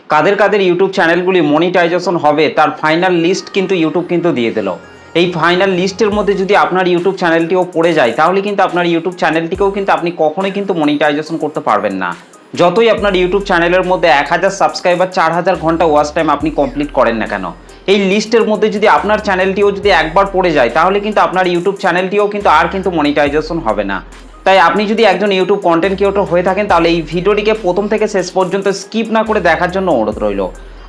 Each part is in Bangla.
কাদের কাদের ইউটিউব চ্যানেলগুলি মনিটাইজেশন হবে তার ফাইনাল লিস্ট কিন্তু ইউটিউব কিন্তু দিয়ে দিল। এই ফাইনাল লিস্টের মধ্যে যদি আপনার ইউটিউব চ্যানেলটিও পড়ে যায় তাহলে কিন্তু আপনার ইউটিউব চ্যানেলটিকেও কিন্তু আপনি কখনোই কিন্তু মনিটাইজেশন করতে পারবেন না। যতই আপনার ইউটিউব চ্যানেলের মধ্যে 1000 সাবস্ক্রাইবার 4000 ঘন্টা ওয়াচ টাইম আপনি কমপ্লিট করেন না কেন, এই লিস্টের মধ্যে যদি আপনার চ্যানেলটিও যদি একবার পড়ে যায় তাহলে কিন্তু আপনার ইউটিউব চ্যানেলটিও কিন্তু আর কিন্তু মনিটাইজেশন হবে না। তাই আপনি যদি একজন ইউটিউব কন্টেন্ট ক্রিয়েটর হয়ে থাকেন তাহলে এই ভিডিওটিকে প্রথম থেকে শেষ পর্যন্ত স্কিপ না করে দেখার জন্য অনুরোধ রইল।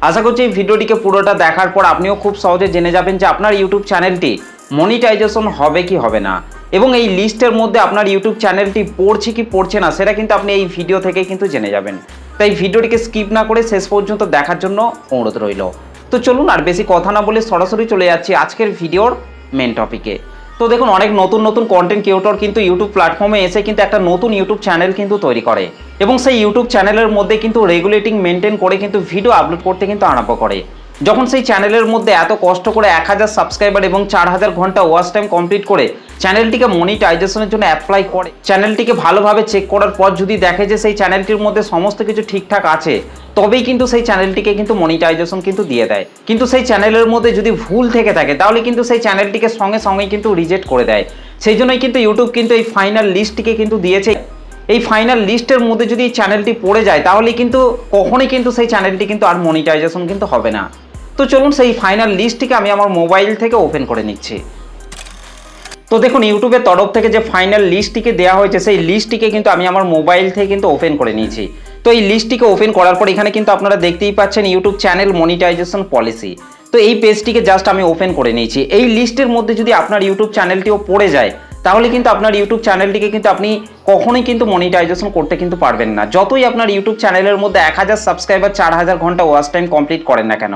আশা করছি এই ভিডিওটিকে পুরোটা দেখার পর আপনিও খুব সহজে জেনে যাবেন যে আপনার ইউটিউব চ্যানেলটি মনিটাইজেশন হবে কি হবে না, এবং এই লিস্টের মধ্যে আপনার ইউটিউব চ্যানেলটি পড়ছে কি পড়ছে না সেটা কিন্তু আপনি এই ভিডিও থেকে কিন্তু জেনে যাবেন। তাই ভিডিওটিকে স্কিপ না করে শেষ পর্যন্ত দেখার জন্য অনুরোধ রইল। তো চলুন আর বেশি কথা না বলে সরাসরি চলে যাচ্ছি আজকের ভিডিওর মেন টপিকে। তো দেখুন, অনেক নতুন নতুন কন্টেন্ট ক্রিয়েটর কিন্তু ইউটিউব প্ল্যাটফর্মে এসে কিন্তু একটা নতুন ইউটিউব চ্যানেল কিন্তু তৈরি করে এবং সেই ইউটিউব চ্যানেলের মধ্যে কিন্তু রেগুলেটিং মেনটেন করে কিন্তু ভিডিও আপলোড করতে কিন্তু আরম্ভ করে। যখন সেই চ্যানেলের মধ্যে এত কষ্ট করে 1000 সাবস্ক্রাইবার এবং 4000 ঘন্টা ওয়াচ টাইম কমপ্লিট করে চ্যানেলটিকে মনিটাইজেশনের জন্য অ্যাপ্লাই করে, চ্যানেলটিকে ভালোভাবে চেক করার পর যদি দেখে যে সেই চ্যানেলটির মধ্যে সমস্ত কিছু ঠিকঠাক আছে তবেই কিন্তু সেই চ্যানেলটিকে কিন্তু মনিটাইজেশন কিন্তু দিয়ে দেয়। কিন্তু সেই চ্যানেলের মধ্যে যদি ভুল থেকে থাকে তাহলে কিন্তু সেই চ্যানেলটিকে সঙ্গে সঙ্গে কিন্তু রিজেক্ট করে দেয়। সেই জন্যই কিন্তু ইউটিউব কিন্তু এই ফাইনাল লিস্টটিকে কিন্তু দিয়েছে। এই ফাইনাল লিস্টের মধ্যে যদি এই চ্যানেলটি পড়ে যায় তাহলে কিন্তু কখনোই কিন্তু সেই চ্যানেলটি কিন্তু আর মনিটাইজেশন কিন্তু হবে না। তো চলুন সেই ফাইনাল লিস্টটিকে আমি আমার মোবাইল থেকে ওপেন করে নিচ্ছি। তো দেখুন, ইউটিউবের তরফ থেকে যে ফাইনাল লিস্টটিকে দেওয়া হয়েছে সেই লিস্টটিকে কিন্তু আমি আমার মোবাইল থেকে কিন্তু ওপেন করে নিয়েছি। তো এই লিস্টটিকে ওপেন করার পর এখানে কিন্তু আপনারা দেখতেই পাচ্ছেন ইউটিউব চ্যানেল মনিটাইজেশন পলিসি। তো এই পেজটিকে জাস্ট আমি ওপেন করে নিয়েছি। এই লিস্টের মধ্যে যদি আপনার ইউটিউব চ্যানেলটিও পড়ে যায় তাহলে কিন্তু আপনার ইউটিউব চ্যানেলটিকে কিন্তু আপনি কখনোই কিন্তু মনিটাইজেশন করতে কিন্তু পারবেন না, যতই আপনার ইউটিউব চ্যানেলের মধ্যে 1000 সাবস্ক্রাইবার 4000 ঘন্টা ওয়াচ টাইম কমপ্লিট করেন না কেন।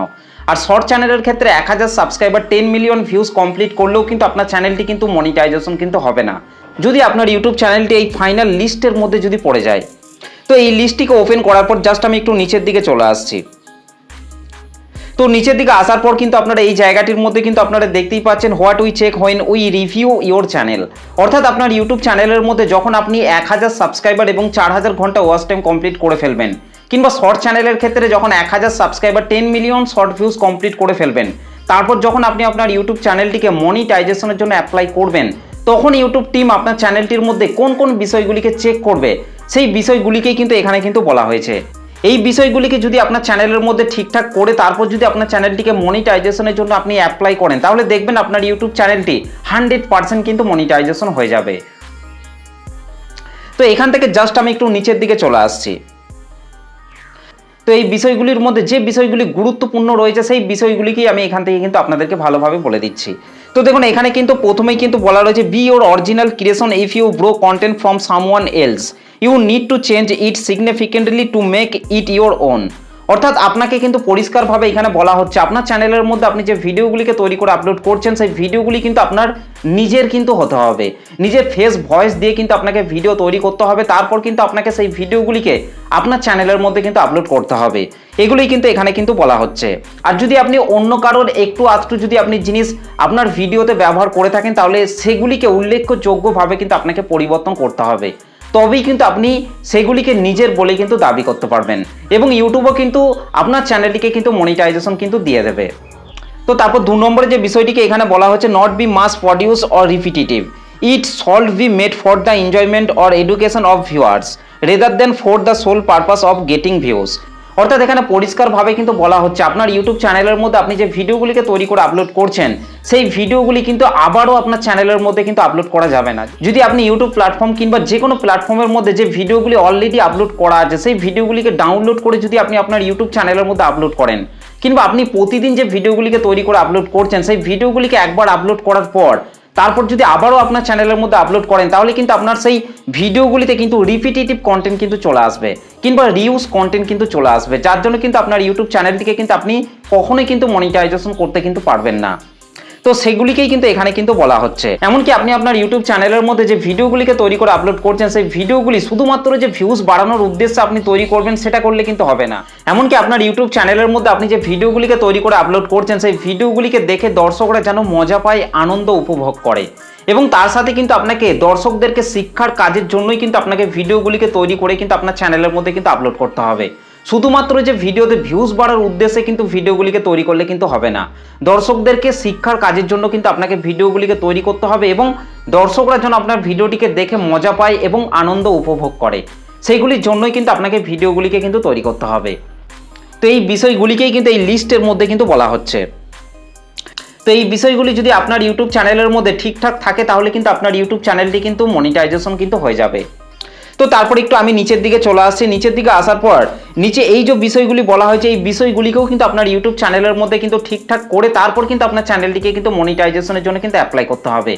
আর শর্ট চ্যানেলের ক্ষেত্রে 1000 সাবস্ক্রাইবার 10 মিলিয়ন ভিউজ কমপ্লিট করলেও কিন্তু আপনার চ্যানেলটি কিন্তু মনিটাইজেশন কিন্তু হবে না, যদি আপনার ইউটিউব চ্যানেলটি এই ফাইনাল লিস্টের মধ্যে যদি পড়ে যায়। তো এই লিস্টটিকে ওপেন করার পর জাস্ট আমি একটু নিচের দিকে চলে আসছি। তো নিচের দিকে আসার পর কিন্তু আপনারা এই জায়গাটির মধ্যে কিন্তু আপনারা দেখতেই পাচ্ছেন what we check when we review your channel, অর্থাৎ আপনার ইউটিউব চ্যানেলের মধ্যে যখন আপনি 1000 সাবস্ক্রাইবার এবং 4000 ঘন্টা ওয়াচ টাইম কমপ্লিট করে ফেলবেন, কিংবা শর্ট চ্যানেলের ক্ষেত্রে যখন 1000 subscriber 10 million short views complete করে ফেলবেন, তারপর যখন আপনি আপনার ইউটিউব চ্যানেলটিকে মনিটাইজেশনের জন্য অ্যাপ্লাই করবেন, তখন ইউটিউব টিম আপনার চ্যানেলটির মধ্যে কোন কোন বিষয়গুলিকে চেক করবে সেই বিষয়গুলিকেই কিন্তু এখানে কিন্তু বলা হয়েছে। এই বিষয়গুলিকে যদি আপনার চ্যানেলের মধ্যে ঠিকঠাক করে তারপর যদি আপনার চ্যানেলটিকে মনিটাইজেশনের জন্য আপনি অ্যাপ্লাই করেন তাহলে দেখবেন আপনার ইউটিউব চ্যানেলটি 100% কিন্তু মনিটাইজেশন হয়ে যাবে। তো এখান থেকে জাস্ট আমি একটু নিচের দিকে চলে আসছি। তো এই বিষয়গুলির মধ্যে যে বিষয়গুলি গুরুত্বপূর্ণ রয়েছে সেই বিষয়গুলিকেই আমি এখান থেকে কিন্তু আপনাদেরকে ভালোভাবে বলে দিচ্ছি। তো দেখুন, এখানে কিন্তু প্রথমেই কিন্তু বলা রয়েছে be your original creation if you borrow content from someone else you need to change it significantly to make it your own. অর্থাৎ আপনাকে কিন্তু পরিষ্কারভাবে এখানে বলা হচ্ছে আপনার চ্যানেলের মধ্যে আপনি যে ভিডিওগুলিকে তৈরি করে আপলোড করছেন সেই ভিডিওগুলি কিন্তু আপনার নিজের কিন্তু হতে হবে, নিজের ফেস ভয়েস দিয়ে কিন্তু আপনাকে ভিডিও তৈরি করতে হবে, তারপর কিন্তু আপনাকে সেই ভিডিওগুলিকে আপনার চ্যানেলের মধ্যে কিন্তু আপলোড করতে হবে। এগুলোই কিন্তু এখানে কিন্তু বলা হচ্ছে। আর যদি আপনি অন্য কারোর একটু আধটু যদি আপনি জিনিস আপনার ভিডিওতে ব্যবহার করে থাকেন তাহলে সেগুলিকে উল্লেখযোগ্যভাবে কিন্তু আপনাকে পরিবর্তন করতে হবে, তবেই কিন্তু আপনি সেগুলিকে নিজের বলে কিন্তু দাবি করতে পারবেন এবং ইউটিউবও কিন্তু আপনার চ্যানেলটিকে কিন্তু মনিটাইজেশন কিন্তু দিয়ে দেবে। তো তারপর 2 নম্বরে যে বিষয়টিকে এখানে বলা হচ্ছে not be mass produce or repetitive, it should be made for the enjoyment or education of viewers rather than for the sole purpose of getting views. অর্থাৎ এখানে পরিষ্কারভাবে কিন্তু বলা হচ্ছে আপনার ইউটিউব চ্যানেলের মধ্যে আপনি যে ভিডিওগুলিকে তৈরি করে আপলোড করছেন সেই ভিডিওগুলি কিন্তু আবারও আপনার চ্যানেলের মধ্যে কিন্তু আপলোড করা যাবে না। যদি আপনি ইউটিউব প্ল্যাটফর্ম কিংবা যে কোনো প্ল্যাটফর্মের মধ্যে যে ভিডিওগুলি অলরেডি আপলোড করা আছে সেই ভিডিওগুলিকে ডাউনলোড করে যদি আপনি আপনার ইউটিউব চ্যানেলের মধ্যে আপলোড করেন, কিংবা আপনি প্রতিদিন যে ভিডিওগুলিকে তৈরি করে আপলোড করছেন সেই ভিডিওগুলিকে একবার আপলোড করার পর তারপর যদি আবারও আপনার চ্যানেলের মধ্যে আপলোড করেন তাহলে কিন্তু আপনার সেই ভিডিওগুলিতে কিন্তু রিপিটেটিভ কন্টেন্ট কিন্তু চলে আসবে কিংবা রিউজ কন্টেন্ট কিন্তু চলে আসবে, যার জন্য কিন্তু আপনার ইউটিউব চ্যানেলটিকে কিন্তু আপনি কখনোই কিন্তু মনিটাইজেশন করতে কিন্তু পারবেন না। তো সেগুলিকেই কিন্তু এখানে কিন্তু বলা হচ্ছে। এমনকি আপনি আপনার ইউটিউব চ্যানেলের মধ্যে যে ভিডিওগুলিকে তৈরি করে আপলোড করছেন সেই ভিডিওগুলি শুধুমাত্র যে ভিউজ বাড়ানোর উদ্দেশ্যে আপনি তৈরি করবেন সেটা করলে কিন্তু হবে না। এমনকি আপনার ইউটিউব চ্যানেলের মধ্যে আপনি যে ভিডিওগুলিকে তৈরি করে আপলোড করছেন সেই ভিডিওগুলিকে দেখে দর্শকরা যেন মজা পায়, আনন্দ উপভোগ করে, এবং তার সাথে কিন্তু আপনাকে দর্শকদেরকে শিক্ষার কাজের জন্যই কিন্তু আপনাকে ভিডিওগুলিকে তৈরি করে কিন্তু আপনার চ্যানেলের মধ্যে কিন্তু আপলোড করতে হবে। শুধুমাত্র যে ভিডিওতে ভিউজ বাড়ার উদ্দেশ্যে কিন্তু ভিডিওগুলিকে তৈরি করলে কিন্তু হবে না। দর্শকদেরকে শিক্ষার কাজের জন্য কিন্তু আপনাকে ভিডিওগুলিকে তৈরি করতে হবে এবং দর্শকরা যেন আপনার ভিডিওটিকে দেখে মজা পায় এবং আনন্দ উপভোগ করে, সেইগুলির জন্যই কিন্তু আপনাকে ভিডিওগুলিকে কিন্তু তৈরি করতে হবে। তো এই বিষয়গুলিকেই কিন্তু এই লিস্টের মধ্যে কিন্তু বলা হচ্ছে। তো এই বিষয়গুলি যদি আপনার ইউটিউব চ্যানেলের মধ্যে ঠিকঠাক থাকে তাহলে কিন্তু আপনার ইউটিউব চ্যানেলটি কিন্তু মনিটাইজেশন কিন্তু হয়ে যাবে। তো তারপর একটু আমি নিচের দিকে চলে আসছি। নিচের দিকে আসার পর নিচে এই যে বিষয়গুলি বলা হয়েছে এই বিষয়গুলিকেও কিন্তু আপনার ইউটিউব চ্যানেলের মধ্যে কিন্তু ঠিকঠাক করে তারপর কিন্তু আপনার চ্যানেলটিকে কিন্তু মনিটাইজেশনের জন্য কিন্তু অ্যাপ্লাই করতে হবে।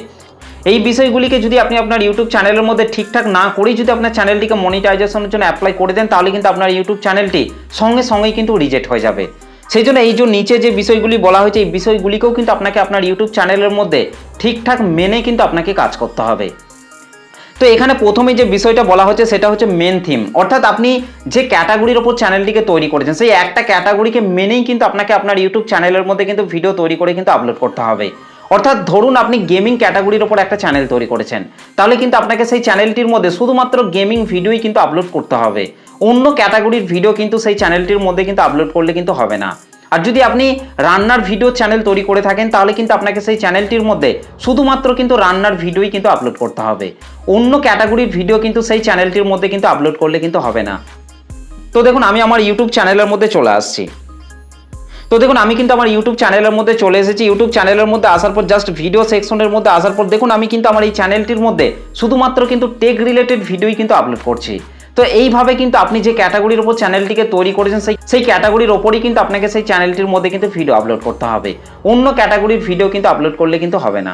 এই বিষয়গুলিকে যদি আপনি আপনার ইউটিউব চ্যানেলের মধ্যে ঠিকঠাক না করেই যদি আপনার চ্যানেলটিকে মনিটাইজেশনের জন্য অ্যাপ্লাই করে দেন তাহলে কিন্তু আপনার ইউটিউব চ্যানেলটি সঙ্গে সঙ্গেই কিন্তু রিজেক্ট হয়ে যাবে। সেই জন্য এই যে নিচে যে বিষয়গুলি বলা হয়েছে এই বিষয়গুলিকেও কিন্তু আপনাকে আপনার ইউটিউব চ্যানেলের মধ্যে ঠিকঠাক মেনে কিন্তু আপনাকে কাজ করতে হবে। তো এখানে প্রথমে যে বিষয়টা বলা হচ্ছে সেটা হচ্ছে মেন থিম, অর্থাৎ আপনি যে ক্যাটাগরির ওপর চ্যানেলটিকে তৈরি করেছেন সেই একটা ক্যাটাগরিকে মেনেই কিন্তু আপনাকে আপনার ইউটিউব চ্যানেলের মধ্যে কিন্তু ভিডিও তৈরি করে কিন্তু আপলোড করতে হবে। অর্থাৎ ধরুন আপনি গেমিং ক্যাটাগরির ওপর একটা চ্যানেল তৈরি করেছেন, তাহলে কিন্তু আপনাকে সেই চ্যানেলটির মধ্যে শুধুমাত্র গেমিং ভিডিওই কিন্তু আপলোড করতে হবে, অন্য ক্যাটাগরির ভিডিও কিন্তু সেই চ্যানেলটির মধ্যে কিন্তু আপলোড করলে কিন্তু হবে না। আর যদি আপনি রান্নার ভিডিও চ্যানেল তৈরি করে থাকেন তাহলে কিন্তু আপনাকে সেই চ্যানেলটির মধ্যে শুধুমাত্র কিন্তু রান্নার ভিডিওই কিন্তু আপলোড করতে হবে, অন্য ক্যাটাগরির ভিডিও কিন্তু সেই চ্যানেলটির মধ্যে কিন্তু আপলোড করলে কিন্তু হবে না। তো দেখুন আমি আমার ইউটিউব চ্যানেলের মধ্যে চলে আসছি। তো দেখুন আমি কিন্তু আমার ইউটিউব চ্যানেলের মধ্যে চলে এসেছি। ইউটিউব চ্যানেলের মধ্যে আসার পর জাস্ট ভিডিও সেকশনের মধ্যে আসার পর দেখুন আমি কিন্তু আমার এই চ্যানেলটির মধ্যে শুধুমাত্র কিন্তু টেক রিলেটেড ভিডিওই কিন্তু আপলোড করছি। তো এইভাবে কিন্তু আপনি যে ক্যাটাগরির ওপর চ্যানেলটিকে তৈরি করেছেন সেই ক্যাটাগরির ওপরই কিন্তু আপনাকে সেই চ্যানেলটির মধ্যে কিন্তু ভিডিও আপলোড করতে হবে, অন্য ক্যাটাগরির ভিডিও কিন্তু আপলোড করলে কিন্তু হবে না।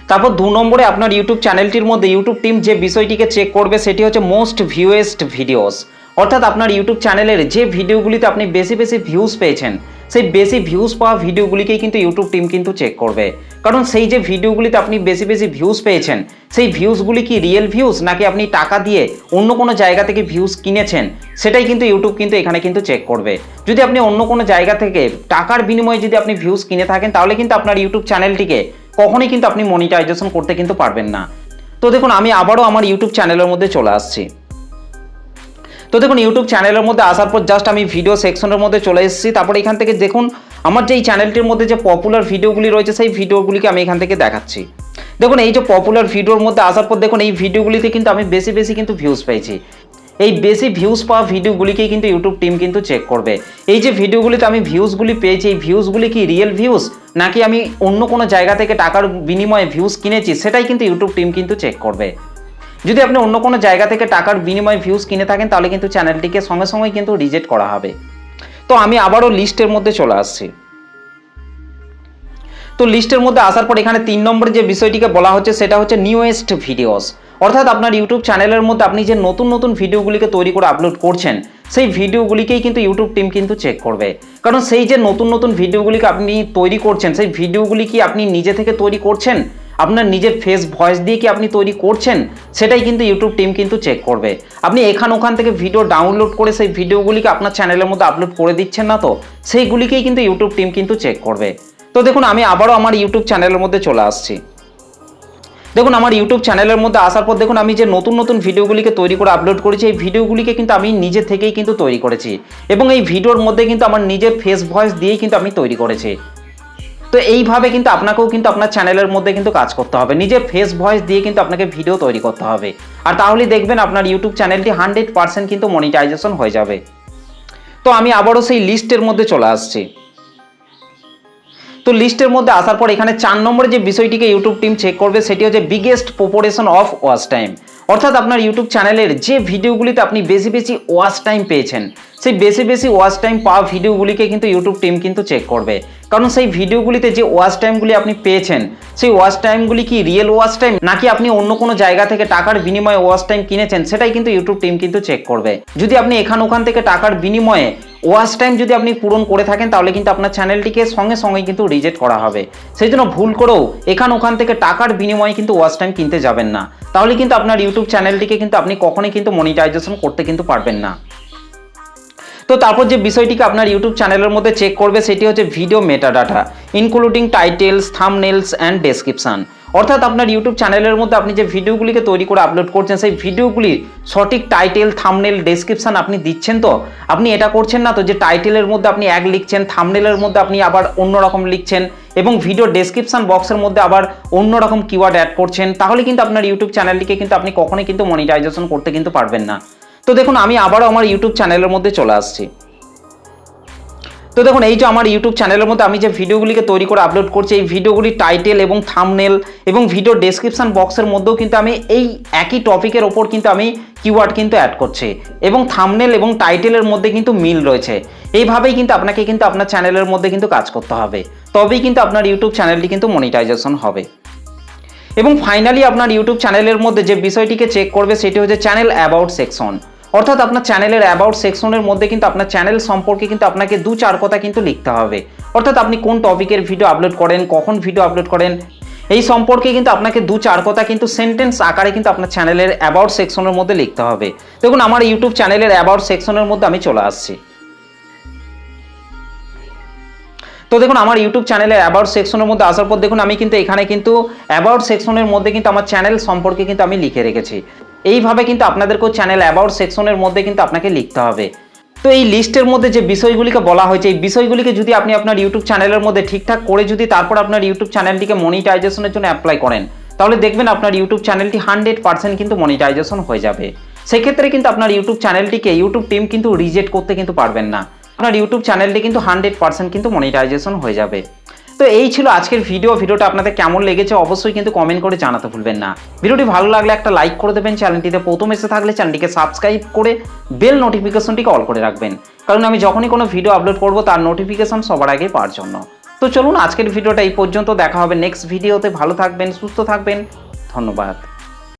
তারপর 2 নম্বরে আপনার ইউটিউব চ্যানেলটির মধ্যে ইউটিউব টিম যে বিষয়টিকে চেক করবে সেটি হচ্ছে মোস্ট ভিউয়েস্ট ভিডিওস, অর্থাৎ আপনার ইউটিউব চ্যানেলের যে ভিডিওগুলিতে আপনি বেশি বেশি ভিউজ পেয়েছেন সেই বেশি ভিউজ পাওয়া ভিডিওগুলিকেই কিন্তু ইউটিউব টিম কিন্তু চেক করবে। কারণ সেই যে ভিডিওগুলিতে আপনি বেশি বেশি ভিউজ পেয়েছেন সেই ভিউজগুলি কি রিয়েল ভিউজ নাকি আপনি টাকা দিয়ে অন্য কোনো জায়গা থেকে ভিউজ কিনেছেন সেটাই কিন্তু ইউটিউব কিন্তু এখানে কিন্তু চেক করবে। যদি আপনি অন্য কোনো জায়গা থেকে টাকার বিনিময়ে যদি আপনি ভিউজ কিনে থাকেন তাহলে কিন্তু আপনার ইউটিউব চ্যানেলটিকে কখনোই কিন্তু আপনি মনিটাইজেশন করতে কিন্তু পারবেন না। তো দেখুন আমি আবারও আমার ইউটিউব চ্যানেলের মধ্যে চলে আসছি। তো দেখুন ইউটিউব চ্যানেলের মধ্যে আসার পর জাস্ট আমি ভিডিও সেকশনের মধ্যে চলে এসেছি। তারপর এখান থেকে দেখুন আমার যে এই চ্যানেলটির মধ্যে যে পপুলার ভিডিওগুলি রয়েছে সেই ভিডিওগুলিকে আমি এখান থেকে দেখাচ্ছি। দেখুন এই যে পপুলার ভিডিওর মধ্যে আসার পর দেখুন এই ভিডিওগুলিতে কিন্তু আমি বেশি বেশি কিন্তু ভিউজ পেয়েছি। এই বেশি ভিউজ পাওয়া ভিডিওগুলিকেই কিন্তু ইউটিউব টিম কিন্তু চেক করবে। এই যে ভিডিওগুলিতে আমি ভিউজগুলি পেয়েছি এই ভিউজগুলি কি রিয়েল ভিউজ নাকি আমি অন্য কোনো জায়গা থেকে টাকার বিনিময়ে ভিউজ কিনেছি সেটাই কিন্তু ইউটিউব টিম কিন্তু চেক করবে। যদি আপনি অন্য কোনো জায়গা থেকে টাকার বিনিময়ে ভিউজ কিনে থাকেন তাহলে কিন্তু চ্যানেলটিকে সঙ্গে সঙ্গে কিন্তু রিজেক্ট করা হবে। তো আমি আবারও লিস্টের মধ্যে চলে আসছি। তো লিস্টের মধ্যে আসার পর এখানে 3 নম্বরে যে বিষয়টিকে বলা হচ্ছে সেটা হচ্ছে নিউয়েস্ট ভিডিওস, অর্থাৎ আপনার ইউটিউব চ্যানেলের মধ্যে আপনি যে নতুন নতুন ভিডিওগুলিকে তৈরি করে আপলোড করছেন সেই ভিডিওগুলিকেই কিন্তু ইউটিউব টিম কিন্তু চেক করবে। কারণ সেই যে নতুন নতুন ভিডিওগুলিকে আপনি তৈরি করছেন সেই ভিডিওগুলি কি আপনি নিজে থেকে তৈরি করছেন, আপনার নিজের ফেস ভয়েস দিয়ে কি আপনি তৈরি করছেন সেটাই কিন্তু ইউটিউব টিম কিন্তু চেক করবে। আপনি ওখান থেকে ভিডিও ডাউনলোড করে সেই ভিডিওগুলিকে আপনার চ্যানেলের মধ্যে আপলোড করে দিচ্ছেন না তো সেইগুলিকেই কিন্তু ইউটিউব টিম কিন্তু চেক করবে। তো দেখুন আমি আবারও আমার ইউটিউব চ্যানেলের মধ্যে চলে আসছি। দেখুন আমার ইউটিউব চ্যানেলের মধ্যে আসার পর দেখুন আমি যে নতুন নতুন ভিডিওগুলিকে তৈরি করে আপলোড করেছি এই ভিডিওগুলিকে কিন্তু আমি নিজে থেকেই কিন্তু তৈরি করেছি এবং এই ভিডিওর মধ্যে কিন্তু আমার নিজের ফেস ভয়েস দিয়েই কিন্তু আমি তৈরি করেছি। তো এইভাবে কিন্তু আপনাকেও কিন্তু আপনার চ্যানেলের মধ্যে কিন্তু কাজ করতে হবে, নিজের ফেস ভয়েস দিয়ে কিন্তু আপনাকে ভিডিও তৈরি করতে হবে। আর তাহলেই দেখবেন আপনার ইউটিউব চ্যানেলটি 100% কিন্তু মনিটাইজেশন হয়ে যাবে। তো আমি আবারও সেই লিস্টের মধ্যে চলে আসছি। তো লিস্টের মধ্যে আসার পর এখানে 4 নম্বরে যে বিষয়টিকে ইউটিউব টিম চেক করবে সেটি হচ্ছে biggest proportion of watch time, অর্থাৎ আপনার ইউটিউব চ্যানেলের যে ভিডিওগুলিতে আপনি বেশি বেশি ওয়াচ টাইম পেয়েছেন সেই বেশি বেশি ওয়াচ টাইম পাওয়া ভিডিওগুলিকে কিন্তু ইউটিউব টিম কিন্তু চেক করবে। কারণ সেই ভিডিওগুলিতে যে ওয়াচ টাইমগুলি আপনি পেয়েছেন সেই ওয়াচ টাইমগুলি কি রিয়েল ওয়াচ টাইম নাকি আপনি অন্য কোনো জায়গা থেকে টাকার বিনিময়ে ওয়াচ টাইম কিনেছেন সেটাই কিন্তু ইউটিউব টিম কিন্তু চেক করবে। যদি আপনি ওখান থেকে টাকার বিনিময়ে ওয়াচ টাইম যদি আপনি পূরণ করে থাকেন তাহলে কিন্তু আপনার চ্যানেলটিকে সঙ্গে সঙ্গে কিন্তু রিজেক্ট করা হবে। সেই জন্য ভুল করেও ওখান থেকে টাকার বিনিময়ে কিন্তু ওয়াচ টাইম কিনতে যাবেন না, তাহলে কিন্তু আপনার ইউটিউব চ্যানেলটিকে কিন্তু আপনি কখনোই কিন্তু মনিটাইজেশন করতে কিন্তু পারবেন না। তো তারপর যে বিষয়টিকে আপনার ইউটিউব চ্যানেলের মধ্যে চেক করবে সেটি হচ্ছে video metadata including titles, thumbnails and description, অর্থাৎ আপনার ইউটিউব চ্যানেলের মধ্যে আপনি যে ভিডিওগুলিকে তৈরি করে আপলোড করছেন সেই ভিডিওগুলির সঠিক টাইটেল, থাম্বনেল, ডেসক্রিপশন আপনি দিচ্ছেন তো? আপনি এটা করছেন না তো যে টাইটেলের মধ্যে আপনি এক লিখছেন, থাম্বনেলের মধ্যে আপনি আবার অন্যরকম লিখছেন এবং ভিডিও ডেসক্রিপশন বক্সের মধ্যে আবার অন্যরকম কিওয়ার্ড অ্যাড করছেন, তাহলে কিন্তু আপনার ইউটিউব চ্যানেলটিকে কিন্তু আপনি কখনোই কিন্তু মনিটাইজেশন করতে কিন্তু পারবেন না। তো দেখুন আমি আবারও আমার ইউটিউব চ্যানেলের মধ্যে চলে আসছি। তো দেখুন এই যে আমার ইউটিউব চ্যানেলের মধ্যে আমি যে ভিডিওগুলিকে তৈরি করে আপলোড করছি, এই ভিডিওগুলির টাইটেল এবং থাম্বনেল এবং ভিডিও ডেসক্রিপশন বক্সের মধ্যেও কিন্তু আমি এই একই টপিকের ওপর কিন্তু আমি কিওয়ার্ড কিন্তু অ্যাড করছি এবং থাম্বনেল এবং টাইটেলের মধ্যে কিন্তু মিল রয়েছে। এইভাবেই কিন্তু আপনাকে কিন্তু আপনার চ্যানেলের মধ্যে কিন্তু কাজ করতে হবে, তবেই কিন্তু আপনার ইউটিউব চ্যানেলটি কিন্তু মনিটাইজেশন হবে। এবং ফাইনালি আপনার ইউটিউব চ্যানেলের মধ্যে যে বিষয়টিকে চেক করবে সেটি হচ্ছে চ্যানেল অ্যাবাউট সেকশন। অর্থাৎ আপনার চ্যানেলের অ্যাবাউট সেকশনের মধ্যে কিন্তু আপনার চ্যানেল সম্পর্কে কিন্তু আপনাকে 2-4 কথা কিন্তু লিখতে হবে। অর্থাৎ আপনি কোন টপিকের ভিডিও আপলোড করেন, কখন ভিডিও আপলোড করেন, এই সম্পর্কে কিন্তু আপনাকে 2-4 কথা কিন্তু সেন্টেন্স আকারে কিন্তু আপনার চ্যানেলের অ্যাবাউট সেকশনের মধ্যে লিখতে হবে। দেখুন আমার ইউটিউব চ্যানেলের অ্যাবাউট সেকশনের মধ্যে আমি চলে আসছি। তো দেখুন আমার ইউটিউব চ্যানেলের অ্যাবাউট সেকশনের মধ্যে আসার পর দেখুন আমি কিন্তু এখানে কিন্তু অ্যাবাউট সেকশনের মধ্যে কিন্তু আমার চ্যানেল সম্পর্কে কিন্তু আমি লিখে রেখেছি। এইভাবে কিন্তু আপনাদেরকেও চ্যানেল অ্যাবাউট সেকশনের মধ্যে কিন্তু আপনাকে লিখতে হবে। তো এই লিস্টের মধ্যে যে বিষয়গুলিকে বলা হয়েছে, এই বিষয়গুলিকে যদি আপনি আপনার ইউটিউব চ্যানেলের মধ্যে ঠিকঠাক করে যদি তারপর আপনার ইউটিউব চ্যানেলটিকে মনিটাইজেশনের জন্য অ্যাপ্লাই করেন, তাহলে দেখবেন আপনার ইউটিউব চ্যানেলটি 100% কিন্তু মনিটাইজেশন হয়ে যাবে। সেক্ষেত্রে কিন্তু আপনার ইউটিউব চ্যানেলটিকে ইউটিউব টিম কিন্তু রিজেক্ট করতে কিন্তু পারবেন না। আপনার ইউটিউব চ্যানেলটি কিন্তু 100% কিন্তু মনিটাইজেশন হয়ে যাবে। তো এই ছিল আজকের ভিডিওটা আপনাদের কেমন লেগেছে অবশ্যই কিন্তু কমেন্ট করে জানাতে ভুলবেন না। ভিডিওটি ভালো লাগলে একটা লাইক করে দেবেন, চ্যানেলটিতে প্রথম এসে থাকলে চ্যানেলটিকে সাবস্ক্রাইব করে বেল নোটিফিকেশনটিকে অল করে রাখবেন, কারণ আমি যখনই কোনো ভিডিও আপলোড করব তার নোটিফিকেশন সবার আগে পাওয়ার জন্য। তো চলুন আজকের ভিডিওটা এই পর্যন্ত, দেখা হবে নেক্সট ভিডিওতে। ভালো থাকবেন, সুস্থ থাকবেন, ধন্যবাদ।